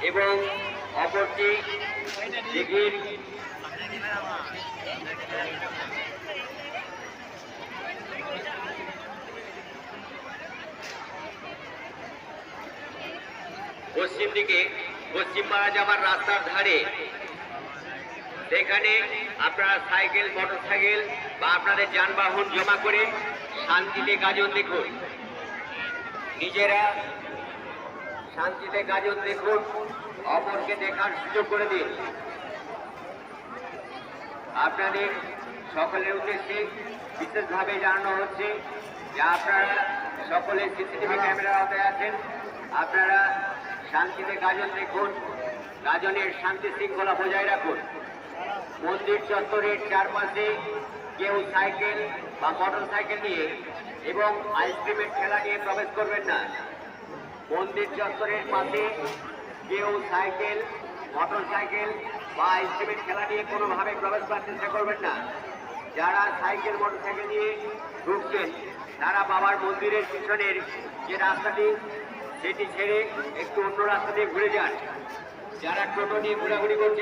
এবং অপরটি দিঘির পশ্চিম দিকে পশ্চিম পাড়া যাবার রাস্তার ধারে সেখানে আপনারা সাইকেল মোটরসাইকেল বা আপনাদের যানবাহন জমা করে শান্তিতে গাজন দেখুন, নিজেরা শান্তিতে গাজন দেখুন, অপরকে দেখার সুযোগ করে দিন। আপনাদের সকলের উদ্দেশ্যে বিশেষভাবে জানানো হচ্ছে যে আপনারা সকলে সিসিটিভি ক্যামেরার আওতায় আছেন, আপনারা শান্তিতে গাজন দেখুন, গাজনের শান্তি শৃঙ্খলা বজায় রাখুন। মন্দির চত্বরের চারপাশে কেউ সাইকেল বা মোটর সাইকেল নিয়ে এবং আইসক্রিমের ঠেলা নিয়ে প্রবেশ করবেন না। মন্দির চত্বরের পাশে কেউ সাইকেল মোটর সাইকেল বা আইসক্রিমের ঠেলা নিয়ে কোনোভাবে প্রবেশ করার চেষ্টা করবেন না। যারা সাইকেল মোটর সাইকেল নিয়ে ঢুকছেন তারা বাবার মন্দিরের পিছনের যে রাস্তাটি সেটি ছেড়ে একটু অন্য রাস্তা দিয়ে ঘুরে যান। যারা টোটো নিয়ে ঘোরাঘুরি করছেন